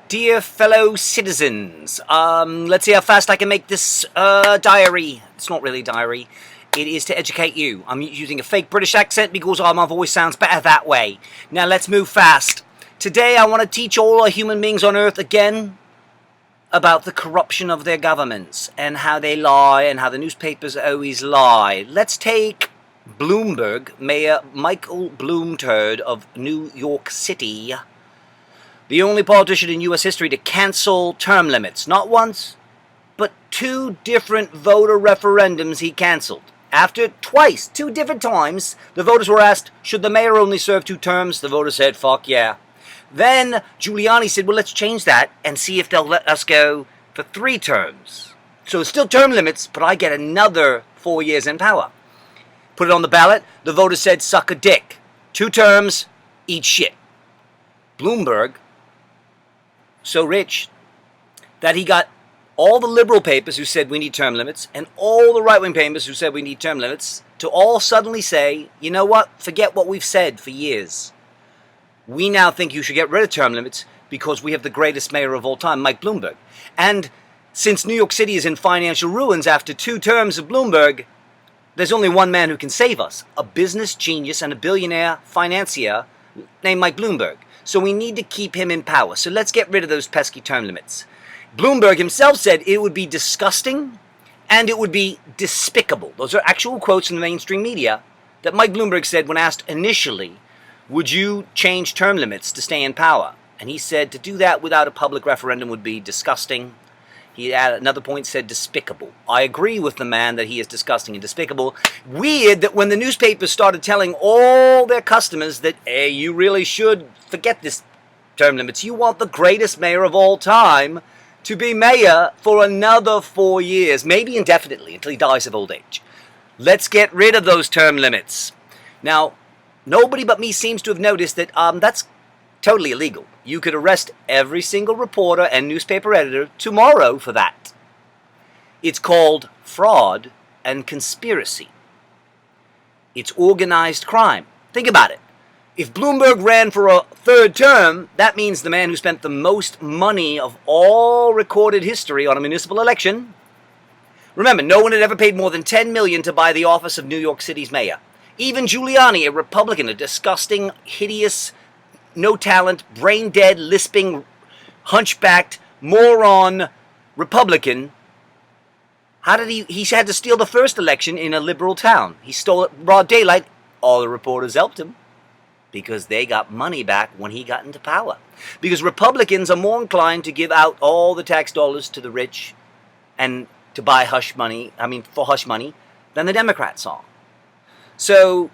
Dear fellow citizens, let's see how fast I can make this diary. It's not really a diary. It is to educate you. I'm using a fake British accent because my voice sounds better that way. Now let's move fast. Today I want to teach all our human beings on Earth again about the corruption of their governments and how they lie and how the newspapers always lie. Let's take Bloomberg, Mayor Michael Bloomturd of New York City. The only politician in U.S. history to cancel term limits. Not once, but 2 different voter referendums he canceled. After twice, 2 different times, the voters were asked, should the mayor only serve 2 terms? The voters said, fuck yeah. Then Giuliani said, well, let's change that and see if they'll let us go for 3 terms. So it's still term limits, but I get another 4 years in power. Put it on the ballot. The voters said, suck a dick. 2 terms, eat shit. Bloomberg, so rich that he got all the liberal papers who said we need term limits and all the right-wing papers who said we need term limits to all suddenly say, you know what, forget what we've said for years. We now think you should get rid of term limits because we have the greatest mayor of all time, Mike Bloomberg. And since New York City is in financial ruins after 2 terms of Bloomberg, there's only one man who can save us, a business genius and a billionaire financier named Mike Bloomberg. So we need to keep him in power. So let's get rid of those pesky term limits. Bloomberg himself said it would be disgusting and it would be despicable. Those are actual quotes from the mainstream media that Mike Bloomberg said when asked initially, would you change term limits to stay in power? And he said to do that without a public referendum would be disgusting. He at another point said despicable. I agree with the man that he is disgusting and despicable. Weird that when the newspapers started telling all their customers that, hey, you really should forget this term limits. You want the greatest mayor of all time to be mayor for another 4 years, maybe indefinitely until he dies of old age. Let's get rid of those term limits. Now, nobody but me seems to have noticed that that's totally illegal. You could arrest every single reporter and newspaper editor tomorrow for that. It's called fraud and conspiracy. It's organized crime. Think about it. If Bloomberg ran for a 3rd term, that means the man who spent the most money of all recorded history on a municipal election. Remember, no one had ever paid more than $10 million to buy the office of New York City's mayor. Even Giuliani, a Republican, a disgusting, hideous, no talent, brain-dead, lisping, hunchbacked, moron Republican. How did he had to steal the first election in a liberal town. He stole it broad daylight. All the reporters helped him because they got money back when he got into power. Because Republicans are more inclined to give out all the tax dollars to the rich and to buy hush money, for hush money, than the Democrats are. So,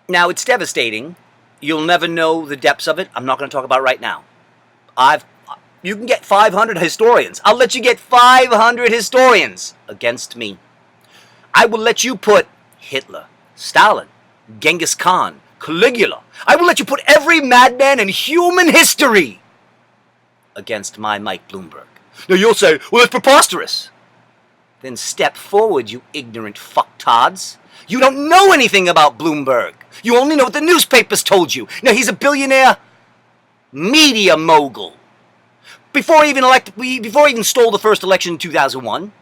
now it's devastating. You'll never know the depths of it. I'm not going to talk about it right now. You can get 500 historians. I'll let you get 500 historians against me. I will let you put Hitler, Stalin, Genghis Khan, Caligula. I will let you put every madman in human history against my Mike Bloomberg. Now you'll say, well, it's preposterous. Then step forward, you ignorant fucktards. You don't know anything about Bloomberg. You only know what the newspapers told you. Now, he's a billionaire media mogul. Before he even stole the first election in 2001,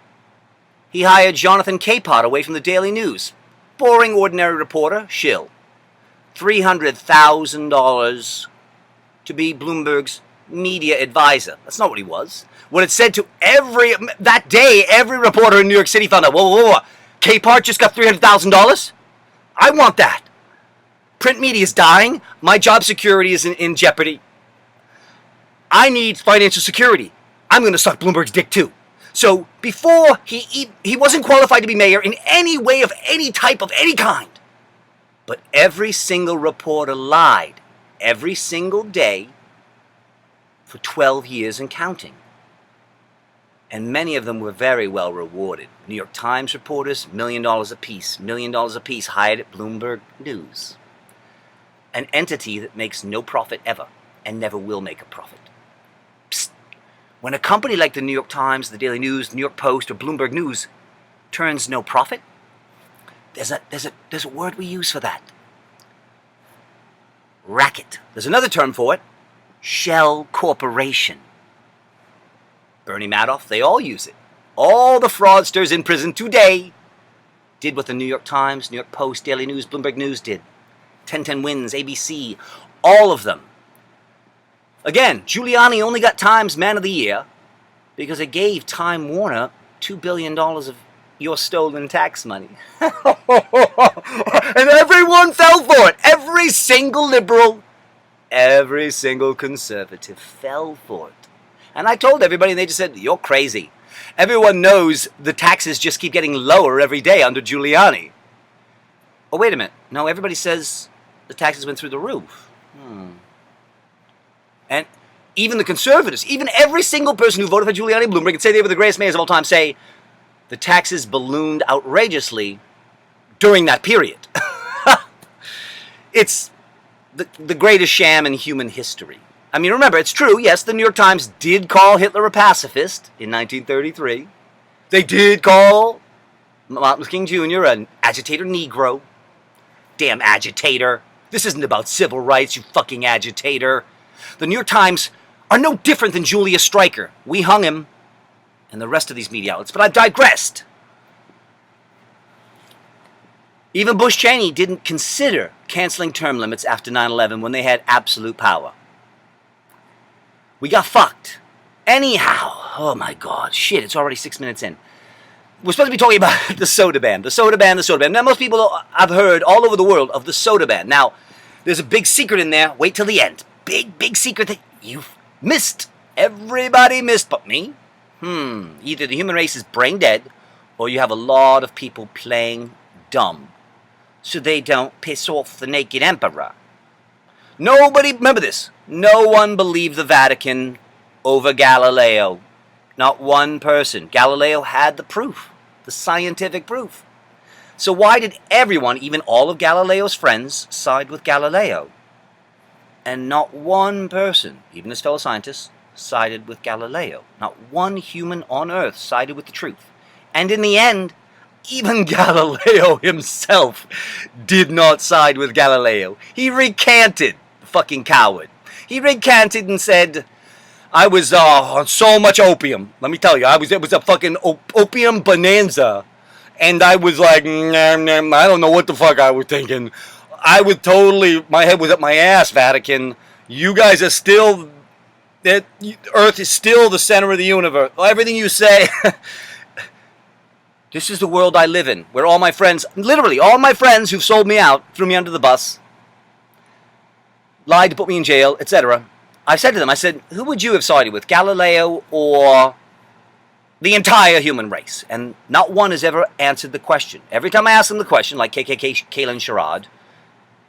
he hired Jonathan Capehart away from the Daily News. Boring, ordinary reporter, shill. $300,000 to be Bloomberg's media advisor. That's not what he was. When it said to that day, every reporter in New York City found out, whoa. Capehart just got $300,000? I want that. Print media is dying. My job security is in jeopardy. I need financial security. I'm going to suck Bloomberg's dick too. So before he wasn't qualified to be mayor in any way of any type of any kind. But every single reporter lied every single day for 12 years and counting. And many of them were very well rewarded. New York Times reporters, $1 million apiece, $1 million apiece, hired at Bloomberg News. An entity that makes no profit ever, and never will make a profit. Psst. When a company like the New York Times, the Daily News, New York Post, or Bloomberg News turns no profit, there's a word we use for that. Racket. There's another term for it. shell corporation. Bernie Madoff, they all use it. All the fraudsters in prison today did what the New York Times, New York Post, Daily News, Bloomberg News did. 1010 Wins, ABC, all of them. Again, Giuliani only got Times Man of the Year because it gave Time Warner $2 billion of your stolen tax money. And everyone fell for it. Every single liberal, every single conservative fell for it. And I told everybody, and they just said, you're crazy. Everyone knows the taxes just keep getting lower every day under Giuliani. Oh, wait a minute. No, everybody says the taxes went through the roof. And even the conservatives, even every single person who voted for Giuliani and Bloomberg and say they were the greatest mayors of all time, say the taxes ballooned outrageously during that period. It's the greatest sham in human history. I mean, remember, it's true, yes, the New York Times did call Hitler a pacifist in 1933. They did call Martin Luther King Jr. an agitator Negro. Damn agitator. This isn't about civil rights, you fucking agitator. The New York Times are no different than Julius Streicher. We hung him, and the rest of these media outlets. But I've digressed. Even Bush Cheney didn't consider canceling term limits after 9/11 when they had absolute power. We got fucked. Anyhow, oh my God, shit, it's already 6 minutes in. We're supposed to be talking about the soda ban, the soda ban, the soda ban. Now, most people I've heard all over the world of the soda ban. Now, there's a big secret in there. Wait till the end. Big secret that you've missed. Everybody missed but me. Either the human race is brain dead, or you have a lot of people playing dumb, so they don't piss off the naked emperor. Nobody, remember this, no one believed the Vatican over Galileo. Not one person. Galileo had the proof, the scientific proof. So why did everyone, even all of Galileo's friends, side with Galileo? And not one person, even his fellow scientists, sided with Galileo. Not one human on Earth sided with the truth. And in the end, even Galileo himself did not side with Galileo. He recanted, the fucking coward. He recanted and said, I was on so much opium. Let me tell you, it was a fucking opium bonanza. And I was like, I don't know what the fuck I was thinking. I was totally, my head was up my ass, Vatican. You guys are still, Earth is still the center of the universe. Everything you say. This is the world I live in, where all my friends, literally all my friends who've sold me out, threw me under the bus, lied to put me in jail, etc. I said to them, I said, who would you have sided with, Galileo or the entire human race? And not one has ever answered the question. Every time I ask them the question, like KKKalan Sherrard,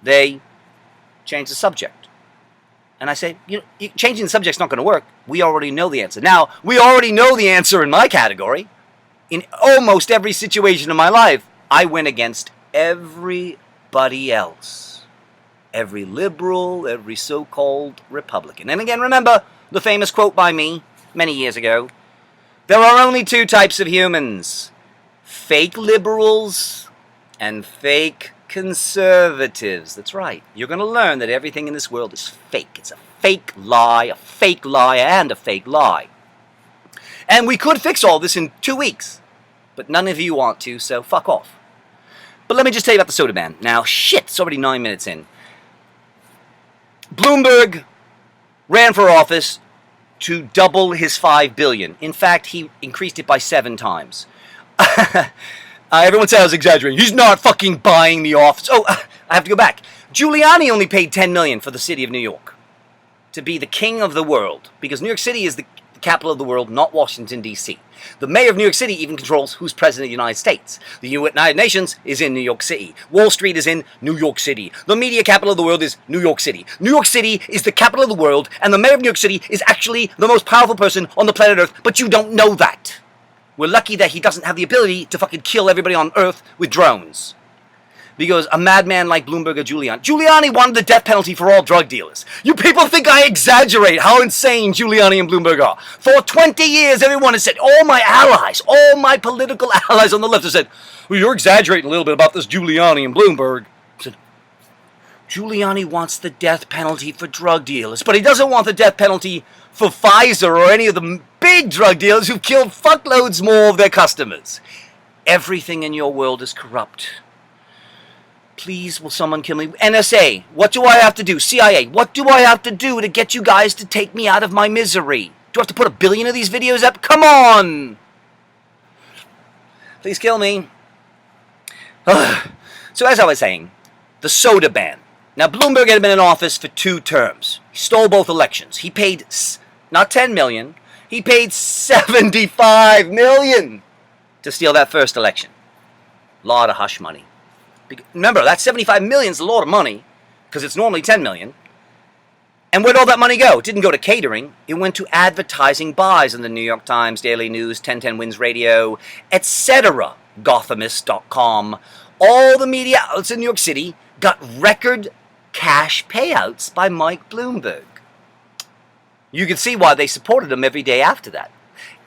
they change the subject. And I say, changing the subject's not going to work. We already know the answer. Now, we already know the answer in my category. In almost every situation in my life, I went against everybody else. Every liberal, every so-called Republican. And again, remember the famous quote by me many years ago. There are only two types of humans. Fake liberals and fake conservatives. That's right. You're going to learn that everything in this world is fake. It's a fake lie, and a fake lie. And we could fix all this in 2 weeks. But none of you want to, so fuck off. But let me just tell you about the soda ban. Now, shit, it's already 9 minutes in. Bloomberg ran for office to double his $5 billion. In fact, he increased it by 7 times. Everyone said I was exaggerating. He's not fucking buying the office. Oh, I have to go back. Giuliani only paid $10 million for the city of New York to be the king of the world, because New York City is the capital of the world, not Washington, D.C. The mayor of New York City even controls who's president of the United States. The United Nations is in New York City. Wall Street is in New York City. The media capital of the world is New York City. New York City is the capital of the world, and the mayor of New York City is actually the most powerful person on the planet Earth, but you don't know that. We're lucky that he doesn't have the ability to fucking kill everybody on Earth with drones. Because a madman like Bloomberg or Giuliani wanted the death penalty for all drug dealers. You people think I exaggerate how insane Giuliani and Bloomberg are. For 20 years, everyone has said, all my allies, all my political allies on the left have said, well, you're exaggerating a little bit about this Giuliani and Bloomberg. I said, Giuliani wants the death penalty for drug dealers, but he doesn't want the death penalty for Pfizer or any of the big drug dealers who've killed fuckloads more of their customers. Everything in your world is corrupt. Please, will someone kill me? NSA, what do I have to do? CIA, what do I have to do to get you guys to take me out of my misery? Do I have to put 1 billion of these videos up? Come on! Please kill me. So as I was saying, the soda ban. Now, Bloomberg had been in office for 2 terms. He stole both elections. He paid, not 10 million, he paid 75 million to steal that first election. Lot of hush money. Remember, that 75 million is a lot of money, because it's normally 10 million. And where'd all that money go? It didn't go to catering. It went to advertising buys in the New York Times, Daily News, 1010 Wins Radio, etc. Gothamist.com. All the media outlets in New York City got record cash payouts by Mike Bloomberg. You can see why they supported him every day after that.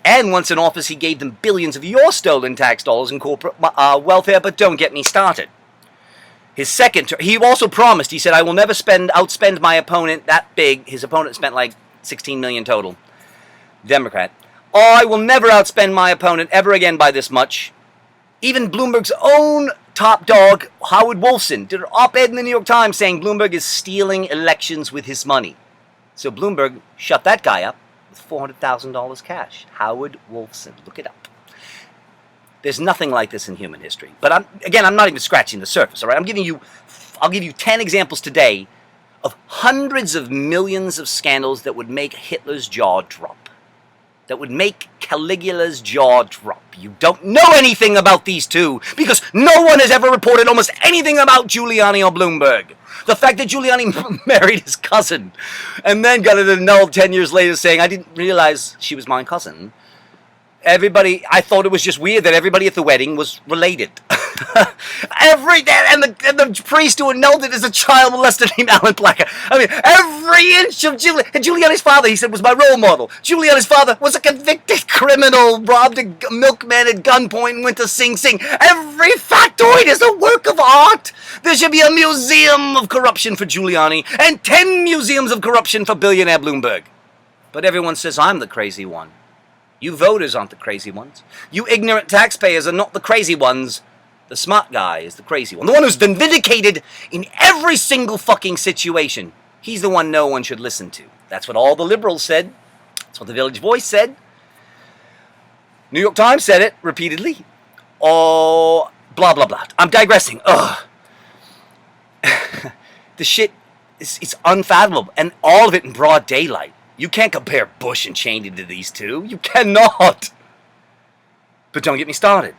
And once in office, he gave them billions of your stolen tax dollars in corporate welfare, but don't get me started. His second term, he also promised, he said, I will never outspend my opponent that big. His opponent spent like 16 million total. Democrat. Oh, I will never outspend my opponent ever again by this much. Even Bloomberg's own top dog, Howard Wolfson, did an op-ed in the New York Times saying Bloomberg is stealing elections with his money. So Bloomberg shut that guy up with $400,000 cash. Howard Wolfson. Look it up. There's nothing like this in human history. But I'm not even scratching the surface, all right? I'll give you 10 examples today of hundreds of millions of scandals that would make Hitler's jaw drop. That would make Caligula's jaw drop. You don't know anything about these two because no one has ever reported almost anything about Giuliani or Bloomberg. The fact that Giuliani married his cousin and then got it annulled 10 years later saying, I didn't realize she was my cousin. I thought it was just weird that everybody at the wedding was related. And the priest who annulled it is a child molester named Alan Blacker. I mean, every inch of Giuliani's father, he said, was my role model. Giuliani's father was a convicted criminal, robbed a milkman at gunpoint and went to Sing Sing. Every factoid is a work of art. There should be a museum of corruption for Giuliani and 10 museums of corruption for billionaire Bloomberg. But everyone says I'm the crazy one. You voters aren't the crazy ones. You ignorant taxpayers are not the crazy ones. The smart guy is the crazy one. The one who's been vindicated in every single fucking situation. He's the one no one should listen to. That's what all the liberals said. That's what the Village Voice said. New York Times said it repeatedly. Oh, blah, blah, blah. I'm digressing. Ugh. The shit is unfathomable. And all of it in broad daylight. You can't compare Bush and Cheney to these two. You cannot. But don't get me started.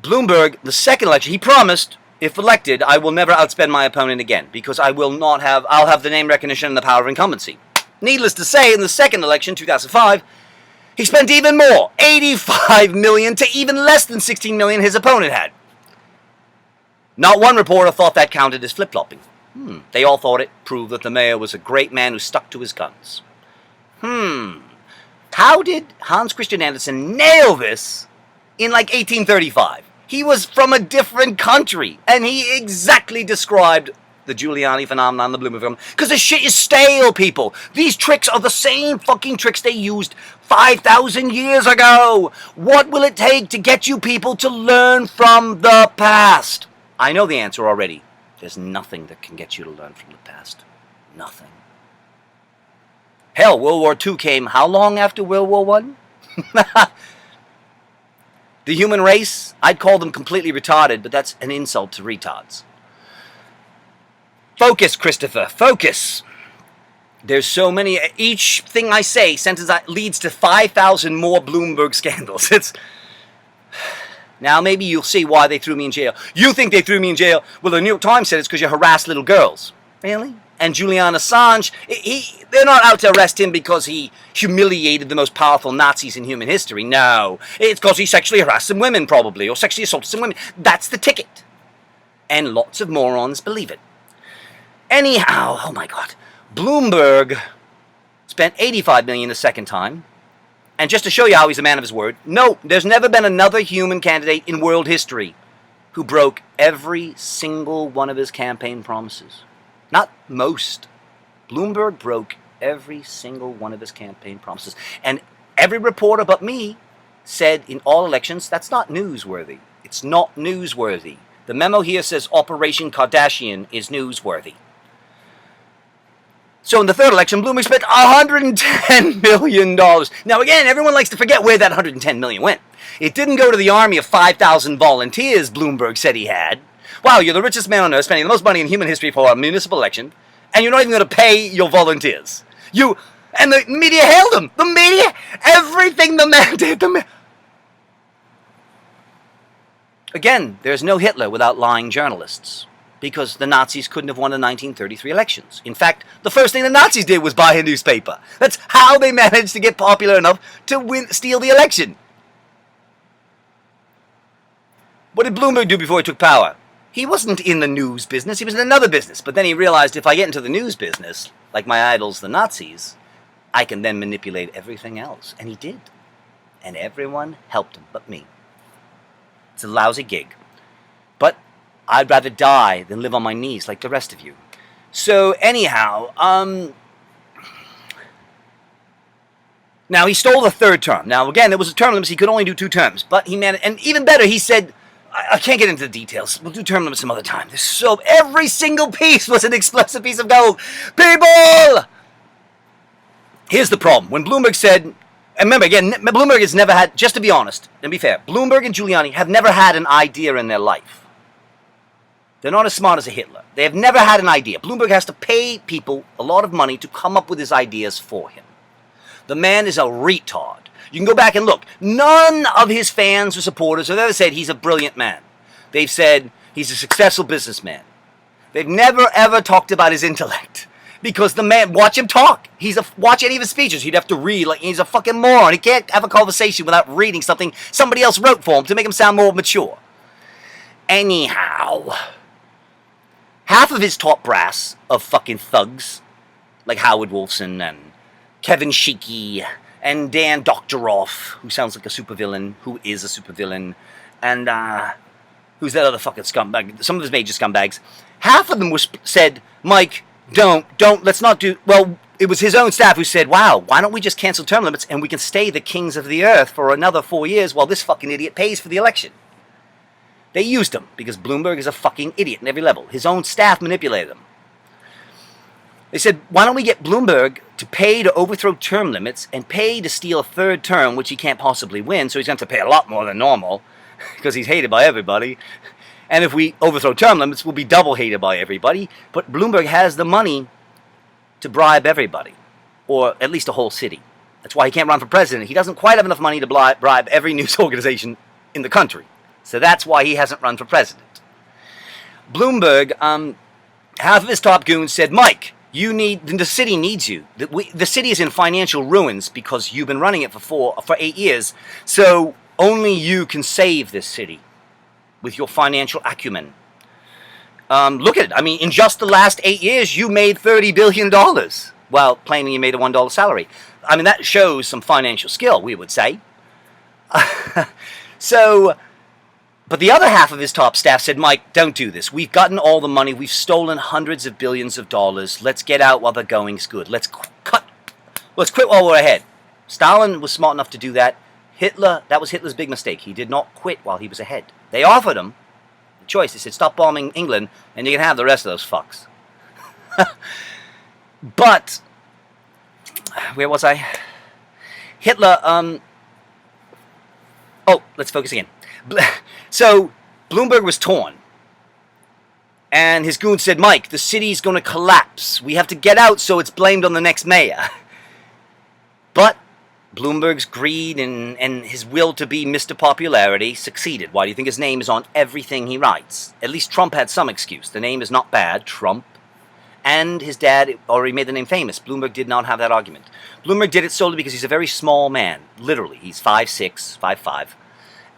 Bloomberg, the second election, he promised, if elected, I will never outspend my opponent again because I'll have the name recognition and the power of incumbency. Needless to say, in the second election, 2005, he spent even more, 85 million to even less than 16 million his opponent had. Not one reporter thought that counted as flip-flopping. They all thought it proved that the mayor was a great man who stuck to his guns. How did Hans Christian Andersen nail this in like 1835? He was from a different country, and he exactly described the Giuliani phenomenon, the Bloomberg phenomenon, because the shit is stale, people. These tricks are the same fucking tricks they used 5,000 years ago. What will it take to get you people to learn from the past? I know the answer already. There's nothing that can get you to learn from the past. Nothing. Hell, World War II came how long after World War I? The human race, I'd call them completely retarded, but that's an insult to retards. Focus, Christopher, focus. There's so many, each thing I say, sentence leads to 5,000 more Bloomberg scandals. Now maybe you'll see why they threw me in jail. You think they threw me in jail? Well, the New York Times said it's because you harassed little girls. Really? And Julian Assange, they're not out to arrest him because he humiliated the most powerful Nazis in human history. No. It's because he sexually harassed some women, probably, or sexually assaulted some women. That's the ticket. And lots of morons believe it. Anyhow, oh my God. Bloomberg spent $85 million the second time. And just to show you how he's a man of his word, no, there's never been another human candidate in world history who broke every single one of his campaign promises. Not most. Bloomberg broke every single one of his campaign promises. And every reporter but me said in all elections, that's not newsworthy. It's not newsworthy. The memo here says Operation Kardashian is newsworthy. So in the third election, Bloomberg spent $110 million. Now again, everyone likes to forget where that $110 million went. It didn't go to the army of 5,000 volunteers Bloomberg said he had. Wow, you're the richest man on earth, spending the most money in human history for a municipal election, and you're not even going to pay your volunteers. And the media hailed him. The media, everything the man did. Again, there's no Hitler without lying journalists, because the Nazis couldn't have won the 1933 elections. In fact, the first thing the Nazis did was buy a newspaper. That's how they managed to get popular enough to steal the election. What did Bloomberg do before he took power? He wasn't in the news business, he was in another business. But then he realized, if I get into the news business, like my idols, the Nazis, I can then manipulate everything else. And he did. And everyone helped him but me. It's a lousy gig. But I'd rather die than live on my knees like the rest of you. So anyhow, now he stole the third term. Now again, there was a term limit, so he could only do 2 terms. But he managed, and even better, he said, I can't get into the details. We'll do term limits some other time. Every single piece was an explosive piece of gold. People! Here's the problem. When Bloomberg said, and remember again, Bloomberg has never had, just to be honest, and be fair, Bloomberg and Giuliani have never had an idea in their life. They're not as smart as a Hitler. They have never had an idea. Bloomberg has to pay people a lot of money to come up with his ideas for him. The man is a retard. You can go back and look. None of his fans or supporters have ever said he's a brilliant man. They've said he's a successful businessman. They've never ever talked about his intellect. Because the man, watch him talk. Watch any of his speeches. He'd have to read like he's a fucking moron. He can't have a conversation without reading something somebody else wrote for him to make him sound more mature. Anyhow, half of his top brass of fucking thugs, like Howard Wolfson and Kevin Sheeky and Dan Doctoroff, who sounds like a supervillain, who is a supervillain, and who's that other fucking scumbag? Some of his major scumbags. Half of them said, Mike, let's not do, well, it was his own staff who said, wow, why don't we just cancel term limits and we can stay the kings of the earth for another 4 years while this fucking idiot pays for the election. They used him because Bloomberg is a fucking idiot in every level. His own staff manipulated him. They said, why don't we get Bloomberg to pay to overthrow term limits and pay to steal a third term, which he can't possibly win, so he's going to have to pay a lot more than normal because he's hated by everybody. And if we overthrow term limits, we'll be double hated by everybody. But Bloomberg has the money to bribe everybody, or at least a whole city. That's why he can't run for president. He doesn't quite have enough money to bribe every news organization in the country. So that's why he hasn't run for president. Bloomberg, half of his top goons said, Mike, the city needs you. The city is in financial ruins because you've been running it for 8 years. So only you can save this city with your financial acumen. Look at it. I mean, in just the last 8 years, you made $30 billion while claiming you made a $1 salary. I mean, that shows some financial skill, we would say. But the other half of his top staff said, Mike, don't do this. We've gotten all the money. We've stolen hundreds of billions of dollars. Let's get out while the going's good. Let's quit while we're ahead. Stalin was smart enough to do that. That was Hitler's big mistake. He did not quit while he was ahead. They offered him the choice. They said, stop bombing England, and you can have the rest of those fucks. But, where was I? Hitler, let's focus again. So, Bloomberg was torn. And his goon said, Mike, the city's going to collapse. We have to get out so it's blamed on the next mayor. But Bloomberg's greed and his will to be Mr. Popularity succeeded. Why do you think his name is on everything he writes? At least Trump had some excuse. The name is not bad, Trump. And his dad already made the name famous. Bloomberg did not have that argument. Bloomberg did it solely because he's a very small man. Literally, he's 5'6", 5'5".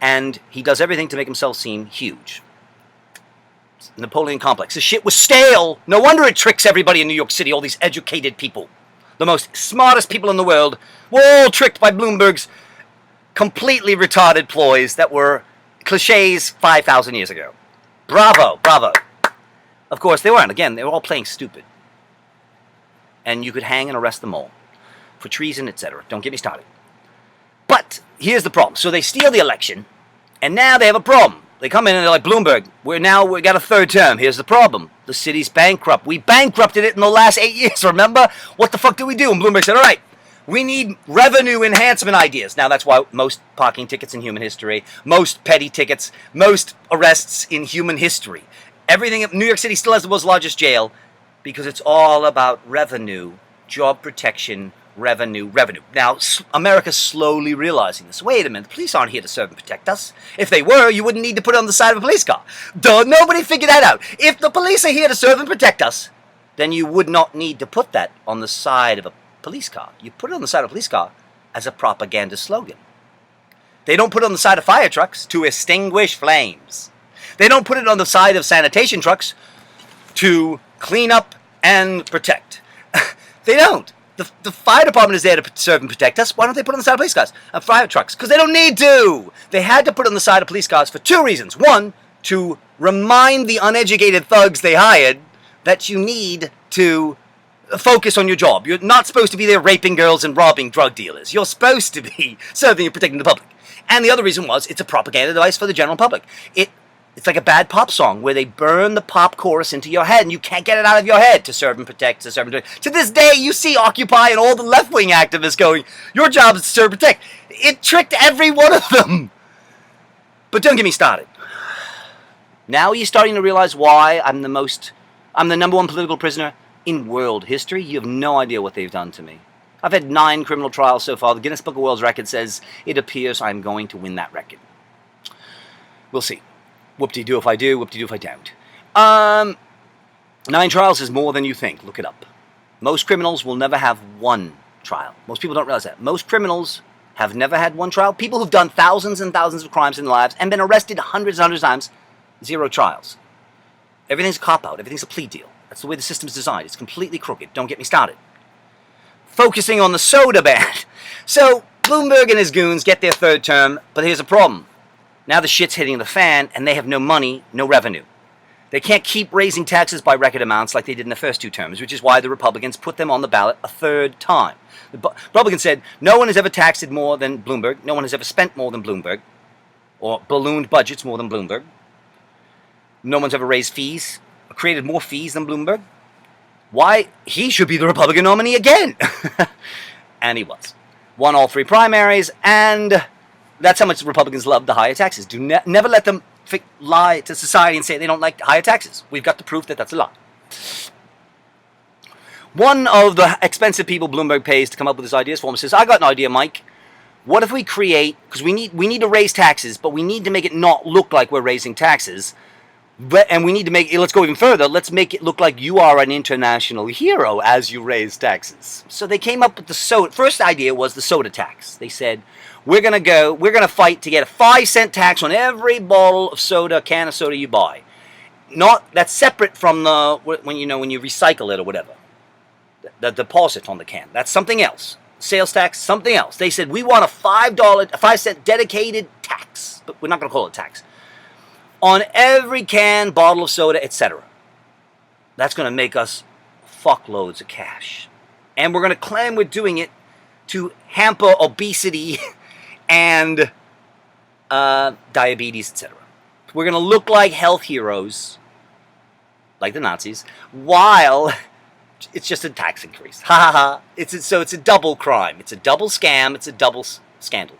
And he does everything to make himself seem huge. Napoleon complex. This shit was stale. No wonder it tricks everybody in New York City, all these educated people. The most smartest people in the world were all tricked by Bloomberg's completely retarded ploys that were cliches 5,000 years ago. Bravo, bravo. Of course, they weren't. Again, they were all playing stupid. And you could hang and arrest them all for treason, etc. Don't get me started. But here's the problem. So they steal the election, and now they have a problem. They come in and they're like, Bloomberg, we got a third term. Here's the problem. The city's bankrupt. We bankrupted it in the last 8 years, remember? What the fuck did we do? And Bloomberg said, all right, we need revenue enhancement ideas. Now, that's why most parking tickets in human history, most petty tickets, most arrests in human history. Everything, New York City still has the world's largest jail because it's all about revenue, job protection, revenue. Now, America's slowly realizing this. Wait a minute, the police aren't here to serve and protect us. If they were, you wouldn't need to put it on the side of a police car. Duh, nobody figured that out. If the police are here to serve and protect us, then you would not need to put that on the side of a police car. You put it on the side of a police car as a propaganda slogan. They don't put it on the side of fire trucks to extinguish flames. They don't put it on the side of sanitation trucks to clean up and protect. They don't. The fire department is there to serve and protect us. Why don't they put it on the side of police cars and fire trucks? Because they don't need to. They had to put it on the side of police cars for two reasons. One, to remind the uneducated thugs they hired that you need to focus on your job. You're not supposed to be there raping girls and robbing drug dealers. You're supposed to be serving and protecting the public. And the other reason was it's a propaganda device for the general public. It's like a bad pop song where they burn the pop chorus into your head and you can't get it out of your head. To serve and protect, to serve and protect. To this day, you see Occupy and all the left-wing activists going, your job is to serve and protect. It tricked every one of them. But don't get me started. Now you're starting to realize why I'm the number one political prisoner in world history. You have no idea what they've done to me. I've had 9 criminal trials so far. The Guinness Book of World Records says it appears I'm going to win that record. We'll see. Whoop-de-doo if I do, whoop-de-doo if I don't. 9 trials is more than you think. Look it up. Most criminals will never have one trial. Most people don't realize that. Most criminals have never had one trial. People who've done thousands and thousands of crimes in their lives and been arrested hundreds and hundreds of times, 0 trials. Everything's a cop-out. Everything's a plea deal. That's the way the system's designed. It's completely crooked. Don't get me started. Focusing on the soda ban. So, Bloomberg and his goons get their third term, but here's a problem. Now the shit's hitting the fan, and they have no money, no revenue. They can't keep raising taxes by record amounts like they did in the first 2 terms, which is why the Republicans put them on the ballot a third time. The Republicans said, no one has ever taxed more than Bloomberg, no one has ever spent more than Bloomberg, or ballooned budgets more than Bloomberg. No one's ever raised fees, or created more fees than Bloomberg. Why? He should be the Republican nominee again. And he was. Won all 3 primaries, and that's how much Republicans love the higher taxes. Never let them lie to society and say they don't like higher taxes. We've got the proof that that's a lie. One of the expensive people Bloomberg pays to come up with his ideas for him says, I got an idea, Mike. What if we create, because we need to raise taxes, but we need to make it not look like we're raising taxes. And we need to make it, let's go even further, let's make it look like you are an international hero as you raise taxes. So they came up with the first idea was the soda tax. They said, we're going to fight to get a 5-cent tax on every bottle of soda, can of soda you buy. That's separate from when you recycle it or whatever. The deposit on the can. That's something else. Sales tax, something else. They said, we want a 5-cent dedicated tax, but we're not going to call it tax, on every can, bottle of soda, etc. That's going to make us fuckloads of cash. And we're going to claim we're doing it to hamper obesity and diabetes, etc. We're going to look like health heroes, like the Nazis, while it's just a tax increase. Ha ha ha. So it's a double crime. It's a double scam. It's a double scandal.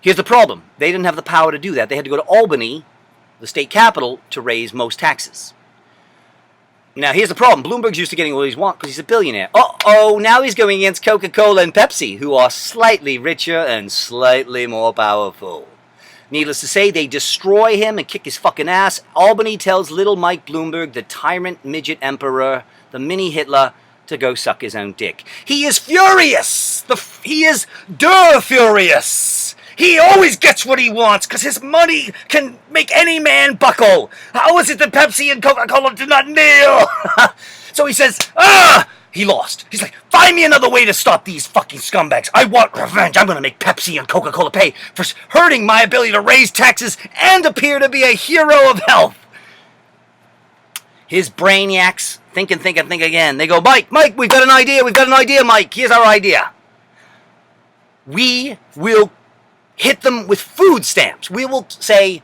Here's the problem. They didn't have the power to do that. They had to go to Albany, the state capital, to raise most taxes. Now, here's the problem. Bloomberg's used to getting what he wants because he's a billionaire. Uh-oh, now he's going against Coca-Cola and Pepsi, who are slightly richer and slightly more powerful. Needless to say, they destroy him and kick his fucking ass. Albany tells little Mike Bloomberg, the tyrant midget emperor, the mini Hitler, to go suck his own dick. He is furious! He is furious! He always gets what he wants because his money can make any man buckle. How is it that Pepsi and Coca-Cola do not kneel? So he says, He lost. He's like, find me another way to stop these fucking scumbags. I want revenge. I'm going to make Pepsi and Coca-Cola pay for hurting my ability to raise taxes and appear to be a hero of health. His brainiacs think again. They go, Mike, we've got an idea, Mike. Here's our idea. We will hit them with food stamps. We will say,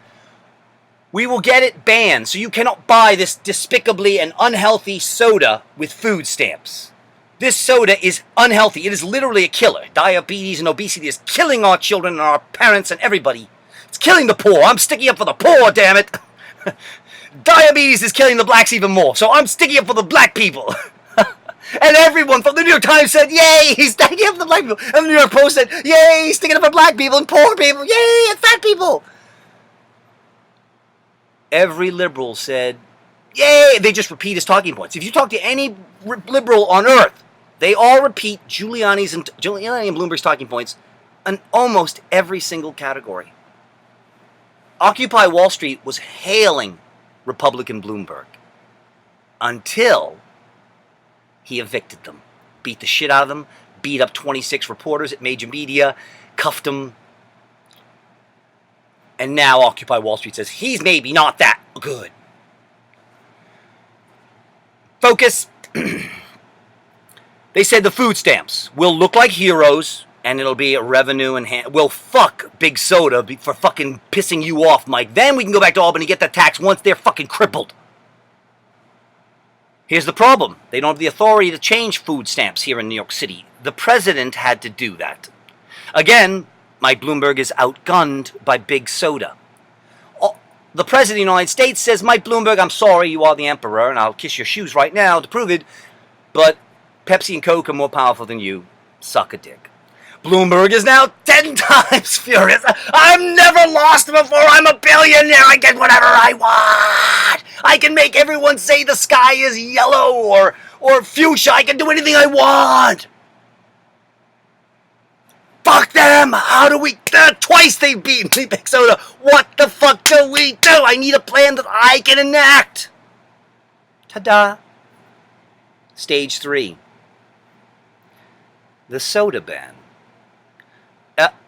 we will get it banned so you cannot buy this despicably and unhealthy soda with food stamps. This soda is unhealthy. It is literally a killer. Diabetes and obesity is killing our children and our parents and everybody. It's killing the poor. I'm sticking up for the poor, damn it. Diabetes is killing the blacks even more, so I'm sticking up for the black people. And everyone from the New York Times said, yay, he's sticking up for the black people. And the New York Post said, yay, he's sticking up for black people and poor people. Yay, and fat people. Every liberal said, yay! They just repeat his talking points. If you talk to any liberal on earth, they all repeat Giuliani and Bloomberg's talking points in almost every single category. Occupy Wall Street was hailing Republican Bloomberg until he evicted them, beat the shit out of them, beat up 26 reporters at major media, cuffed them. And now Occupy Wall Street says he's maybe not that good. Focus. They said the food stamps will look like heroes, and it'll be a revenue enhancement. We'll fuck Big Soda for fucking pissing you off, Mike. Then we can go back to Albany and get that tax once they're fucking crippled. Here's the problem. They don't have the authority to change food stamps here in New York City. The president had to do that. Again, Mike Bloomberg is outgunned by Big Soda. The President of the United States says, Mike Bloomberg, I'm sorry, you are the emperor, and I'll kiss your shoes right now to prove it, but Pepsi and Coke are more powerful than you. Suck a dick. Bloomberg is now 10 times furious. I've never lost before. I'm a billionaire. I get whatever I want. I can make everyone say the sky is yellow or fuchsia. I can do anything I want. Fuck them! How do we... twice they've beaten me, Big Soda. What the fuck do we do? I need a plan that I can enact. Ta-da. Stage 3. The soda ban.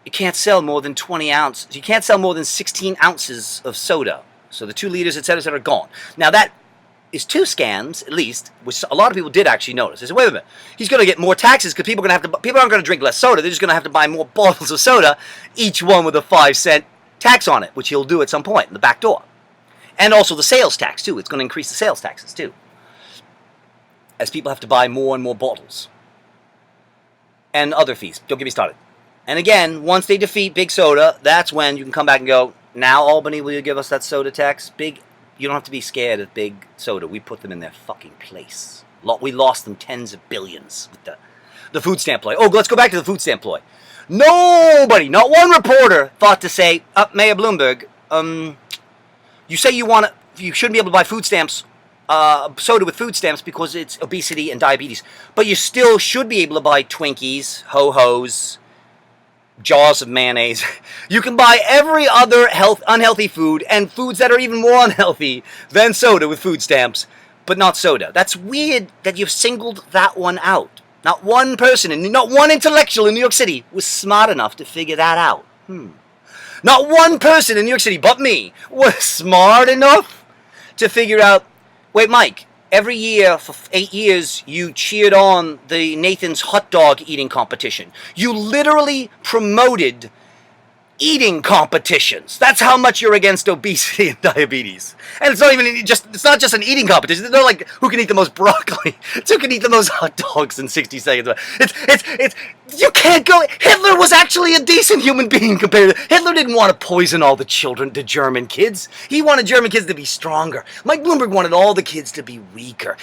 You can't sell more than 20 ounces. You can't sell more than 16 ounces of soda. So the 2 liters, etc., are gone. Now that is 2 scams, at least, which a lot of people did actually notice. They said, wait a minute, he's going to get more taxes because people aren't going to drink less soda. They're just going to have to buy more bottles of soda, each one with a 5-cent tax on it, which he'll do at some point in the back door. And also the sales tax, too. It's going to increase the sales taxes, too, as people have to buy more and more bottles. And other fees. Don't get me started. And again, once they defeat Big Soda, that's when you can come back and go, now, Albany, will you give us that soda tax? You don't have to be scared of Big Soda. We put them in their fucking place. We lost them tens of billions with the food stamp ploy. Oh, let's go back to the food stamp ploy. Nobody, not one reporter, thought to say, Mayor Bloomberg, you say you shouldn't be able to buy food stamps, soda with food stamps because it's obesity and diabetes. But you still should be able to buy Twinkies, Ho-Hos, jars of mayonnaise. You can buy every other unhealthy food and foods that are even more unhealthy than soda with food stamps, but not soda. That's weird that you've singled that one out. Not one person, and not one intellectual in New York City was smart enough to figure that out. Not one person in New York City but me was smart enough to figure out, wait, Mike, every year for 8 years, you cheered on the Nathan's hot dog eating competition. You literally promoted eating competitions. That's how much you're against obesity and diabetes. And it's not even it's not just an eating competition. It's not like who can eat the most broccoli. It's who can eat the most hot dogs in 60 seconds. It's you can't go. Hitler was actually a decent human being compared to... Hitler didn't want to poison all the German kids. He wanted German kids to be stronger. Mike Bloomberg wanted all the kids to be weaker.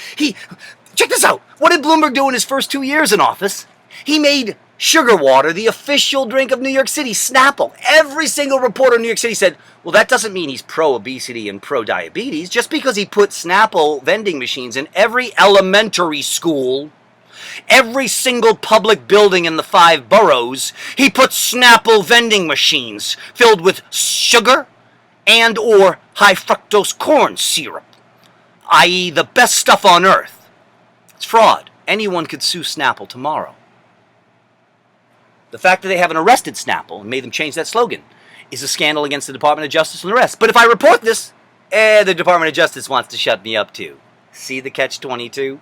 Check this out. What did Bloomberg do in his first 2 years in office? He made sugar water the official drink of New York City, Snapple. Every single reporter in New York City said, well, that doesn't mean he's pro-obesity and pro-diabetes. Just because he put Snapple vending machines in every elementary school, every single public building in the 5 boroughs, he put Snapple vending machines filled with sugar and or high fructose corn syrup, i.e. the best stuff on earth. It's fraud. anyone could sue Snapple tomorrow. The fact that they haven't arrested Snapple and made them change that slogan is a scandal against the Department of Justice and the rest. But if I report this, the Department of Justice wants to shut me up too. See the catch-22?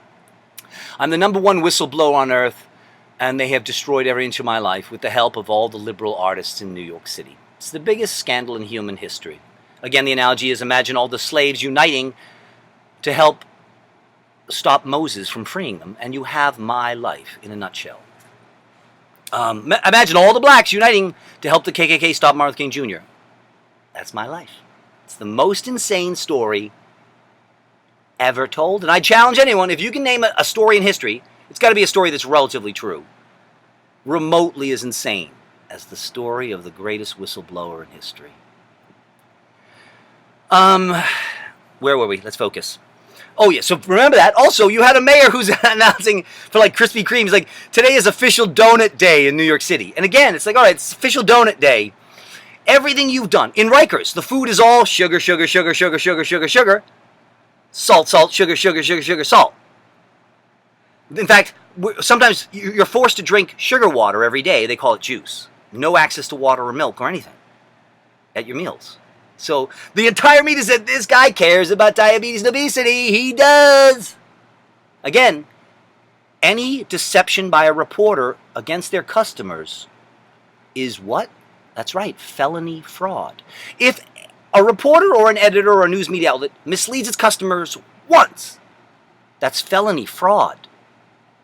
I'm the #1 whistleblower on earth, and they have destroyed every inch of my life with the help of all the liberal artists in New York City. It's the biggest scandal in human history. Again, the analogy is imagine all the slaves uniting to help stop Moses from freeing them, and you have my life in a nutshell. Imagine all the blacks uniting to help the KKK stop Martin Luther King Jr. That's my life. It's the most insane story ever told, and I challenge anyone, if you can name a story in history, it's got to be a story that's relatively true, remotely as insane as the story of the greatest whistleblower in history. Where were we? Let's focus. Oh yeah, so remember that. Also, you had a mayor who's announcing for like Krispy Kreme. He's like, today is official donut day in New York City. And again, it's like, all right, it's official donut day. Everything you've done. In Rikers, the food is all sugar, sugar, sugar, sugar, sugar, sugar, sugar. Salt, salt, sugar, sugar, sugar, sugar, salt. In fact, sometimes you're forced to drink sugar water every day. They call it juice. No access to water or milk or anything at your meals. So the entire media said, this guy cares about diabetes and obesity. He does. Again, any deception by a reporter against their customers is what? That's right, felony fraud. If a reporter or an editor or a news media outlet misleads its customers once, that's felony fraud.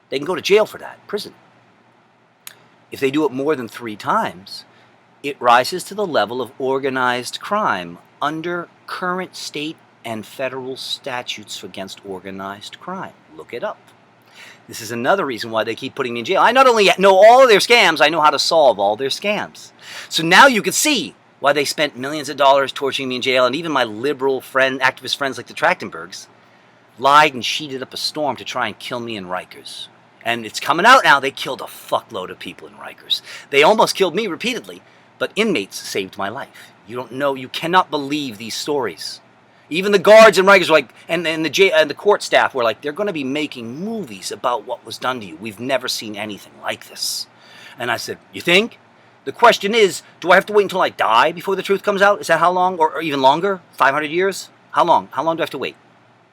They can go to jail for that, prison. If they do it more than 3 times, it rises to the level of organized crime under current state and federal statutes against organized crime. Look it up. This is another reason why they keep putting me in jail. I not only know all of their scams, I know how to solve all their scams. So now you can see why they spent millions of dollars torturing me in jail, and even my liberal activist friends like the Trachtenbergs lied and sheeted up a storm to try and kill me in Rikers. And it's coming out now, they killed a fuckload of people in Rikers. They almost killed me repeatedly. But inmates saved my life. You don't know, you cannot believe these stories. Even the guards and Rikers were like, and the court staff were like, they're going to be making movies about what was done to you. We've never seen anything like this. And I said, you think? The question is, do I have to wait until I die before the truth comes out? Is that how long? Or even longer? 500 years? How long? How long do I have to wait?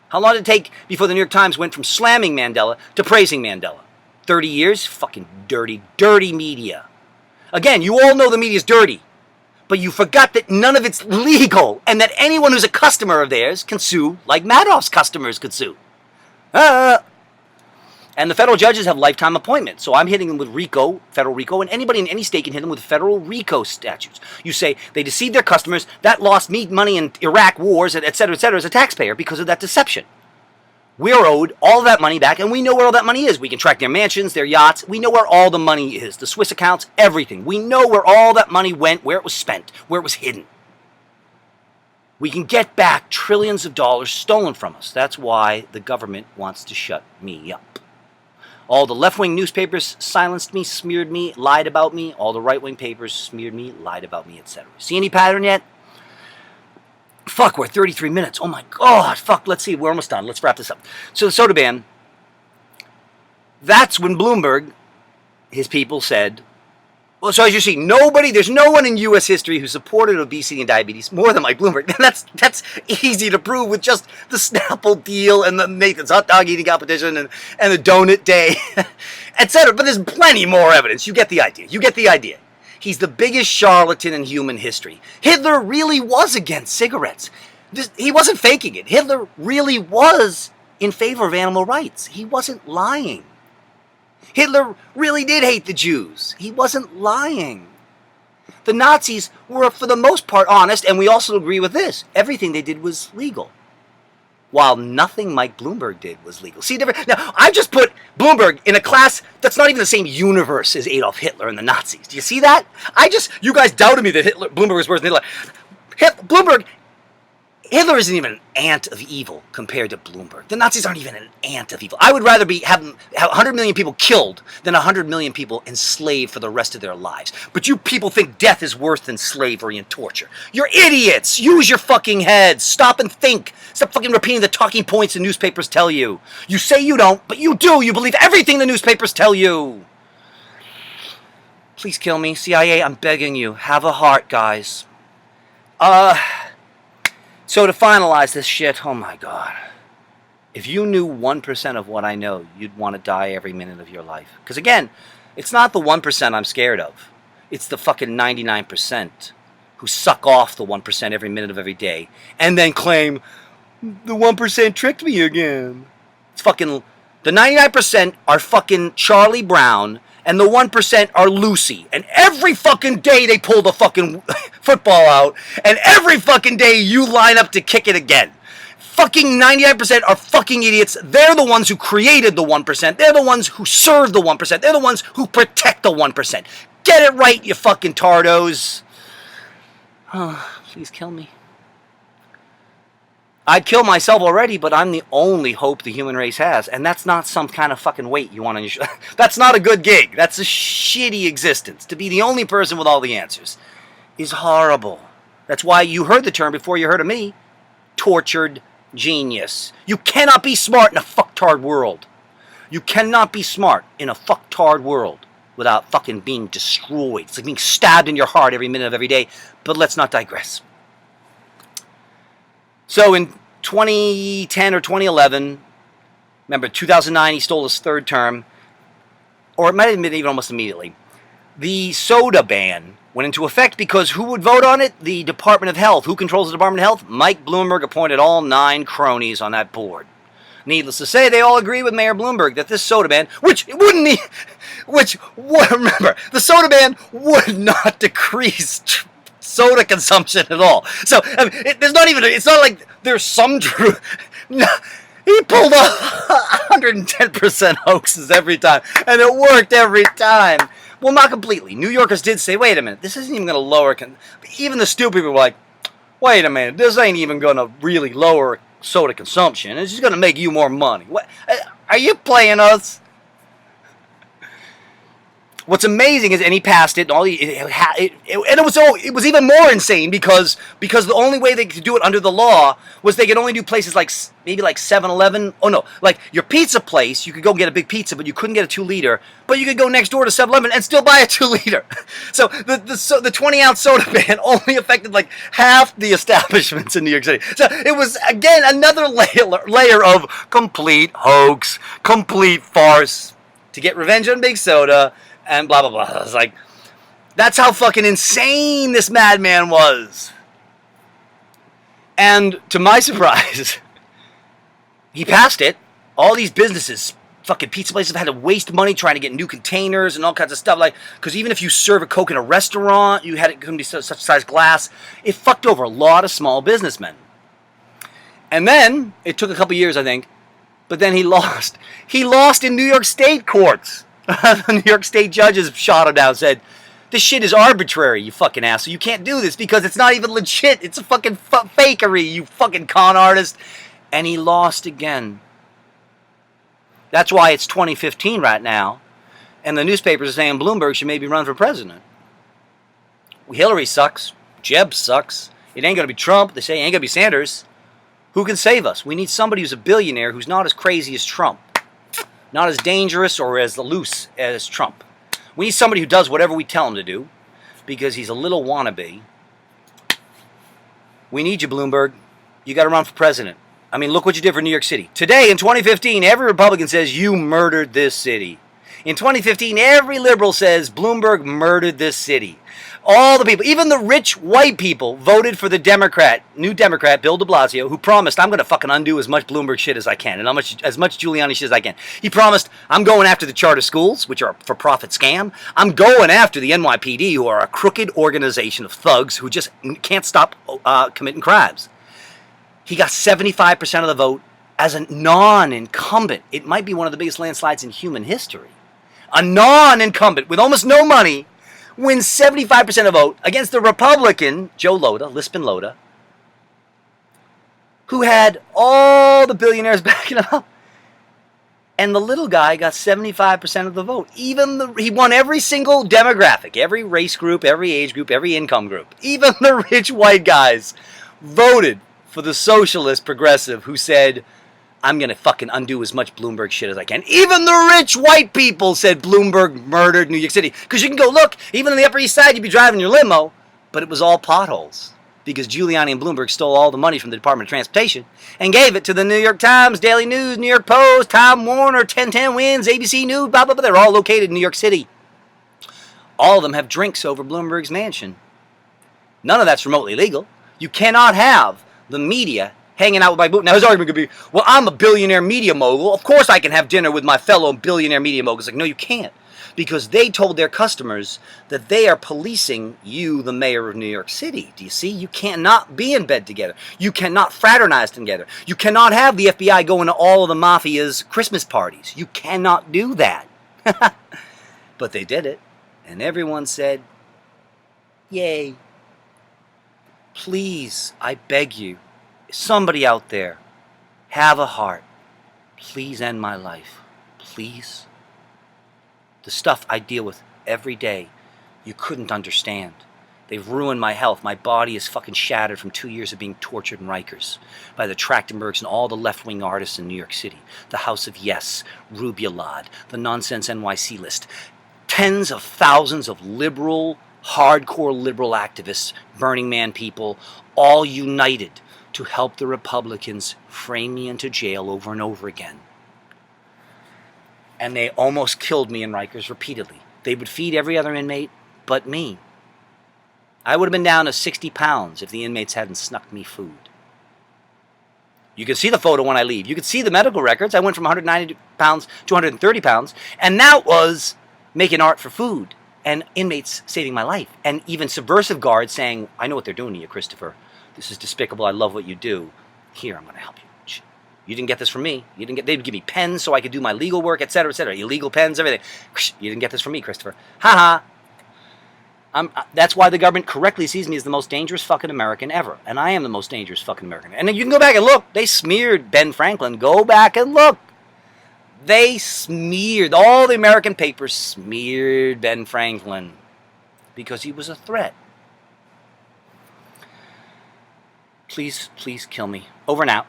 How long did it take before the New York Times went from slamming Mandela to praising Mandela? 30 years? Fucking dirty, dirty media. Again, you all know the media's dirty, but you forgot that none of it's legal, and that anyone who's a customer of theirs can sue like Madoff's customers could sue. And the federal judges have lifetime appointments, so I'm hitting them with RICO, federal RICO, and anybody in any state can hit them with federal RICO statutes. You say they deceived their customers, that lost me money in Iraq wars, et cetera, as a taxpayer because of that deception. We're owed all that money back, and we know where all that money is. We can track their mansions, their yachts. We know where all the money is, the Swiss accounts, everything. We know where all that money went, where it was spent, where it was hidden. We can get back trillions of dollars stolen from us. That's why the government wants to shut me up. All the left-wing newspapers silenced me, smeared me, lied about me. All the right-wing papers smeared me, lied about me, etc. See any pattern yet? Fuck, we're at 33 minutes. Oh my God, fuck, let's see, we're almost done. Let's wrap this up. So the soda ban, that's when Bloomberg, his people said, well, so as you see, there's no one in U.S. history who supported obesity and diabetes more than Mike Bloomberg. That's easy to prove with just the Snapple deal and the Nathan's hot dog eating competition and the donut day, etc. But there's plenty more evidence. You get the idea. He's the biggest charlatan in human history. Hitler really was against cigarettes. He wasn't faking it. Hitler really was in favor of animal rights. He wasn't lying. Hitler really did hate the Jews. He wasn't lying. The Nazis were, for the most part, honest, and we also agree with this. Everything they did was legal. While nothing Mike Bloomberg did was legal. See, now, I just put Bloomberg in a class that's not even the same universe as Adolf Hitler and the Nazis. Do you see that? You guys doubted me that Bloomberg was worse than Hitler. Bloomberg, Hitler isn't even an ant of evil compared to Bloomberg. The Nazis aren't even an ant of evil. I would rather have 100 million people killed than 100 million people enslaved for the rest of their lives. But you people think death is worse than slavery and torture. You're idiots! Use your fucking heads! Stop and think! Stop fucking repeating the talking points the newspapers tell you. You say you don't, but you do! You believe everything the newspapers tell you! Please kill me, CIA, I'm begging you. Have a heart, guys. So to finalize this shit, oh my god. If you knew 1% of what I know, you'd want to die every minute of your life. Because again, it's not the 1% I'm scared of. It's the fucking 99% who suck off the 1% every minute of every day. And then claim, the 1% tricked me again. It's fucking, the 99% are fucking Charlie Brown, and the 1% are Lucy. And every fucking day they pull the fucking football out, and every fucking day you line up to kick it again. Fucking 99% are fucking idiots. They're the ones who created the 1%. They're the ones who serve the 1%. They're the ones who protect the 1%. Get it right, you fucking tardos. Oh, please kill me. I'd kill myself already, but I'm the only hope the human race has. And that's not some kind of fucking weight you want to... That's not a good gig. That's a shitty existence. To be the only person with all the answers is horrible. That's why you heard the term before you heard of me. Tortured genius. You cannot be smart in a fucktard world. You cannot be smart in a fucktard world without fucking being destroyed. It's like being stabbed in your heart every minute of every day. But let's not digress. So in 2010 or 2011, remember 2009 he stole his third term, or it might have been even almost immediately. The soda ban went into effect because who would vote on it? The Department of Health. Who controls the Department of Health? Mike Bloomberg appointed all 9 cronies on that board. Needless to say, they all agree with Mayor Bloomberg that this soda ban, remember, the soda ban would not decrease soda consumption at all. So I mean, it's not like there's some truth. No, he pulled off 110% hoaxes every time, and it worked every time. Well, not completely. New Yorkers did say, wait a minute, this isn't even going to lower... Even the stupid people were like, wait a minute, this ain't even going to really lower soda consumption. It's just going to make you more money. What? Are you playing us? What's amazing is, and he passed it, and it was even more insane because the only way they could do it under the law was they could only do places like maybe like 7-Eleven. Oh no, like your pizza place, you could go get a big pizza, but you couldn't get a 2-liter. But you could go next door to 7-Eleven and still buy a 2-liter. So the 20-ounce soda ban only affected like half the establishments in New York City. So it was again another layer of complete hoax, complete farce to get revenge on Big Soda. And blah, blah, blah. I was like, that's how fucking insane this madman was. And to my surprise, he passed it. All these businesses, fucking pizza places, have had to waste money trying to get new containers and all kinds of stuff. Like, because even if you serve a Coke in a restaurant, you had it couldn't be such size glass. It fucked over a lot of small businessmen. And then, it took a couple years, I think, but then he lost. He lost in New York State courts. The New York State judges shot him down and said, this shit is arbitrary, you fucking asshole. You can't do this because it's not even legit. It's a fucking fakery, you fucking con artist. And he lost again. That's why it's 2015 right now. And the newspapers are saying Bloomberg should maybe run for president. Hillary sucks. Jeb sucks. It ain't going to be Trump. They say it ain't going to be Sanders. Who can save us? We need somebody who's a billionaire who's not as crazy as Trump. Not as dangerous or as loose as Trump. We need somebody who does whatever we tell him to do because he's a little wannabe. We need you, Bloomberg. You got to run for president. I mean, look what you did for New York City. Today, in 2015, every Republican says you murdered this city. In 2015, every liberal says Bloomberg murdered this city. All the people, even the rich white people, voted for the new Democrat, Bill de Blasio, who promised, I'm going to fucking undo as much Bloomberg shit as I can, and as much Giuliani shit as I can. He promised, I'm going after the charter schools, which are a for-profit scam. I'm going after the NYPD, who are a crooked organization of thugs who just can't stop committing crimes. He got 75% of the vote as a non-incumbent. It might be one of the biggest landslides in human history. A non-incumbent with almost no money wins 75% of the vote against the Republican, Joe Lhota, Lispin Lhota, who had all the billionaires backing him up. And the little guy got 75% of the vote. He won every single demographic, every race group, every age group, every income group. Even the rich white guys voted for the socialist progressive who said, I'm going to fucking undo as much Bloomberg shit as I can. Even the rich white people said Bloomberg murdered New York City. Because you can go, look, even on the Upper East Side, you'd be driving your limo, but it was all potholes. Because Giuliani and Bloomberg stole all the money from the Department of Transportation and gave it to the New York Times, Daily News, New York Post, Time Warner, 1010 Wins, ABC News, blah, blah, blah. They're all located in New York City. All of them have drinks over Bloomberg's mansion. None of that's remotely legal. You cannot have the media hanging out with my boo. Now his argument could be, well, I'm a billionaire media mogul. Of course I can have dinner with my fellow billionaire media moguls. Like, no, you can't. Because they told their customers that they are policing you, the mayor of New York City. Do you see? You cannot be in bed together. You cannot fraternize together. You cannot have the FBI going to all of the mafia's Christmas parties. You cannot do that. But they did it. And everyone said, yay. Please, I beg you, somebody out there, have a heart. Please end my life. Please. The stuff I deal with every day, you couldn't understand. They've ruined my health. My body is fucking shattered from 2 years of being tortured in Rikers by the Trachtenbergs and all the left-wing artists in New York City. The House of Yes, Rubulad, the Nonsense NYC list. Tens of thousands of liberal, hardcore liberal activists, Burning Man people, all united to help the Republicans frame me into jail over and over again. And they almost killed me in Rikers repeatedly. They would feed every other inmate but me. I would have been down to 60 pounds if the inmates hadn't snuck me food. You can see the photo when I leave. You can see the medical records. I went from 190 pounds to 130 pounds. And that was making art for food and inmates saving my life. And even subversive guards saying, I know what they're doing to you, Christopher. This is despicable. I love what you do. Here, I'm going to help you. You didn't get this from me. They'd give me pens so I could do my legal work, etc., etc. Illegal pens, everything. You didn't get this from me, Christopher. Ha ha. That's why the government correctly sees me as the most dangerous fucking American ever. And I am the most dangerous fucking American. And you can go back and look. They smeared Ben Franklin. Go back and look. They smeared. All the American papers smeared Ben Franklin because he was a threat. Please, please kill me. Over and out.